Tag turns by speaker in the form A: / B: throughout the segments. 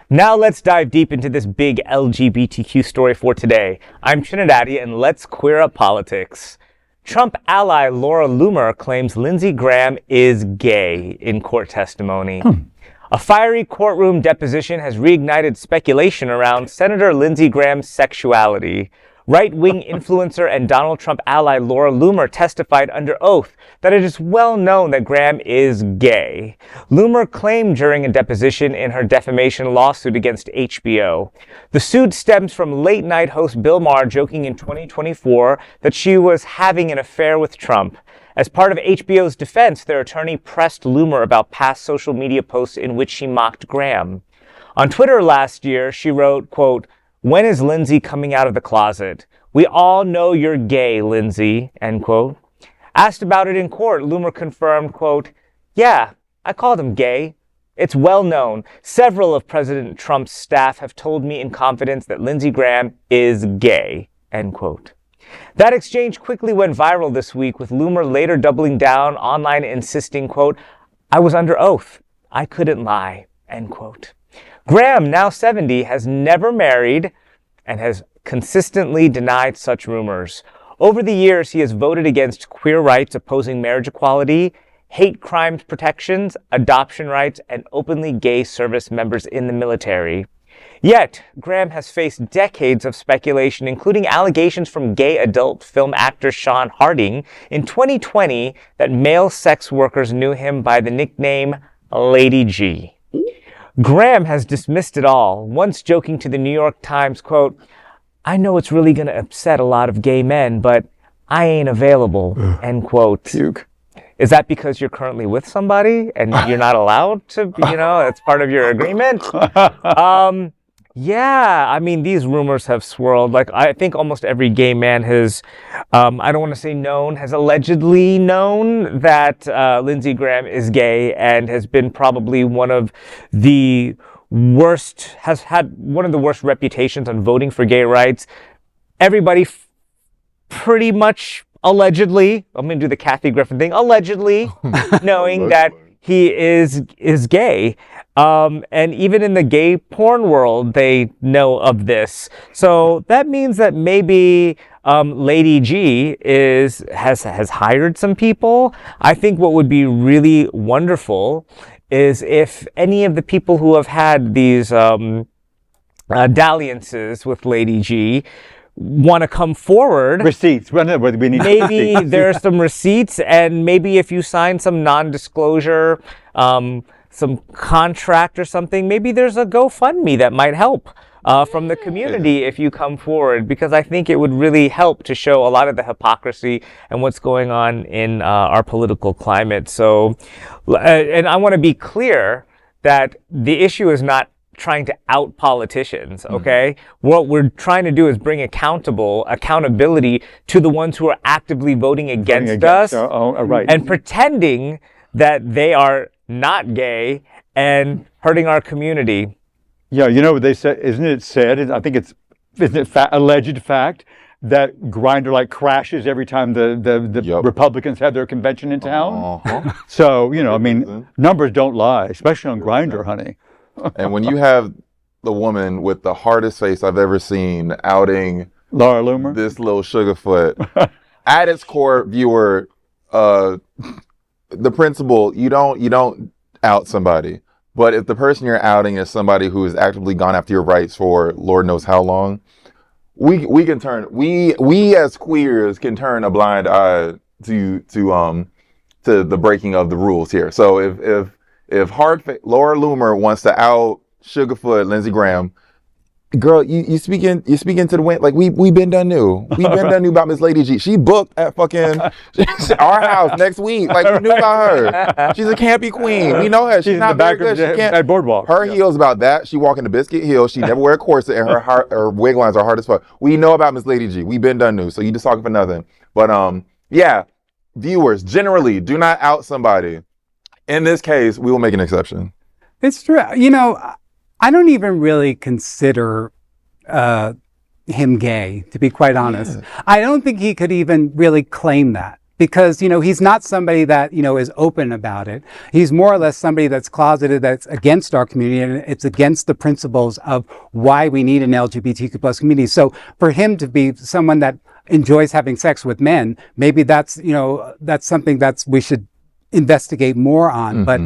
A: Now let's dive deep into this big LGBTQ story for today. I'm Trinidadi, and let's queer up politics. Trump ally Laura Loomer claims Lindsey Graham is gay in court testimony. A fiery courtroom deposition has reignited speculation around Senator Lindsey Graham's sexuality. Right-wing influencer and Donald Trump ally Laura Loomer testified under oath that it is well known that Graham is gay. Loomer claimed during a deposition in her defamation lawsuit against HBO. The suit stems from late-night host Bill Maher joking in 2024 that she was having an affair with Trump. As part of HBO's defense, their attorney pressed Loomer about past social media posts in which she mocked Graham. On Twitter last year, she wrote, quote, "When is Lindsey coming out of the closet? We all know you're gay, Lindsey," end quote. Asked about it in court, Loomer confirmed, quote, "Yeah, I called him gay. It's well known. Several of President Trump's staff have told me in confidence that Lindsey Graham is gay," end quote. That exchange quickly went viral this week, with Loomer later doubling down online, insisting, quote, "I was under oath. I couldn't lie," end quote. Graham, now 70, has never married and has consistently denied such rumors. Over the years, he has voted against queer rights, opposing marriage equality, hate crimes protections, adoption rights, and openly gay service members in the military. Yet, Graham has faced decades of speculation, including allegations from gay adult film actor Sean Harding in 2020 that male sex workers knew him by the nickname Lady G. Graham has dismissed it all, once joking to the New York Times, quote, "I know it's really going to upset a lot of gay men, but I ain't available," end quote.
B: Puke.
A: Is that because you're currently with somebody and you're not allowed to, it's part of your agreement? Yeah, I mean, these rumors have swirled. Like, I think almost every gay man has, I don't want to say known, has allegedly known that Lindsey Graham is gay and has been probably has had one of the worst reputations on voting for gay rights. Everybody pretty much allegedly, I'm going to do the Kathy Griffin thing, allegedly knowing that he is gay. And even in the gay porn world, they know of this. So that means that maybe Lady G has hired some people. I think what would be really wonderful is if any of the people who have had these dalliances with Lady G want to come forward.
B: Receipts. We need
A: maybe
B: receipts.
A: there's some receipts, and maybe if you sign some non-disclosure, some contract or something, maybe there's a GoFundMe that might help from the community if you come forward, because I think it would really help to show a lot of the hypocrisy and what's going on in our political climate. So, and I want to be clear that the issue is not trying to out politicians, okay? What we're trying to do is bring accountability to the ones who are actively voting against us and pretending that they are not gay and hurting our community.
B: Yeah, you know what they said? Isn't it said? Isn't it alleged fact that Grindr crashes every time the Republicans have their convention in town? So numbers don't lie, especially on Grindr, honey.
C: And when you have the woman with the hardest face I've ever seen outing
B: Laura Loomer,
C: this little sugarfoot, at its core, viewer, the principle, you don't out somebody. But if the person you're outing is somebody who has actively gone after your rights for Lord knows how long, we as queers can turn a blind eye to the breaking of the rules here. So if Laura Loomer wants to out Sugarfoot Lindsey Graham, girl, you speaking to the wind. Like we been done knew. We been done knew about Miss Lady G. She booked at fucking our house next week. Like we knew about her. She's a campy queen. We know her. She's not very good. She can't.
B: At Boardwalk.
C: Her heels about that. She walking the biscuit heel. She never wear a corset, and her wig lines are hard as fuck. We know about Miss Lady G. We been done knew. So you just talking for nothing. But yeah, viewers generally do not out somebody. In this case, we will make an exception.
D: It's true. I don't even really consider him gay, to be quite honest. I don't think he could even really claim that. because, he's not somebody that, is open about it. He's more or less somebody that's closeted, that's against our community, and it's against the principles of why we need an LGBTQ plus community. So for him to be someone that enjoys having sex with men, maybe that's something that we should investigate more on. But,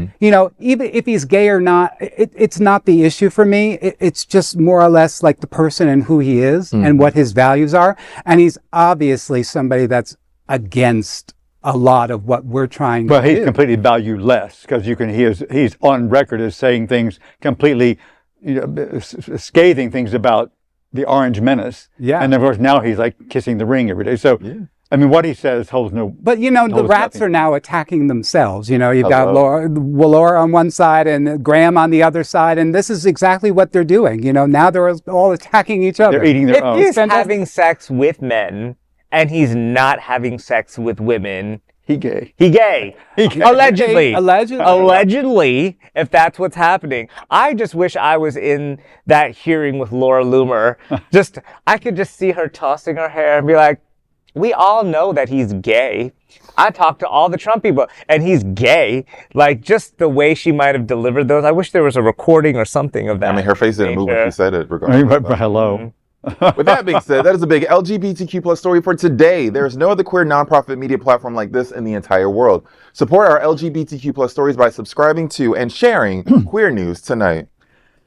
D: even if he's gay or not, it's not the issue for me. It's just more or less like the person and who he is and what his values are. And he's obviously somebody that's against a lot of what we're trying to do.
B: Well, he's completely valueless because he's on record as saying things completely, scathing things about the Orange Menace. Yeah. And of course now he's like kissing the ring every day. So, I mean, what he says holds no.
D: But the rats are now attacking themselves. You've got Laura on one side and Graham on the other side, and this is exactly what they're doing. Now they're all attacking each other.
B: They're eating their own.
A: If he's having sex with men and he's not having sex with women,
B: He gay.
A: Allegedly.
D: Allegedly,
A: if that's what's happening. I just wish I was in that hearing with Laura Loomer. I could just see her tossing her hair and be like, we all know that he's gay. I talked to all the Trump people, and he's gay. Like, just the way she might have delivered those. I wish there was a recording or something of that.
C: I mean, her face didn't move when she said it. Regardless.
B: Hello.
C: With that being said, that is a big LGBTQ plus story for today. There is no other queer nonprofit media platform like this in the entire world. Support our LGBTQ plus stories by subscribing to and sharing Queer News Tonight.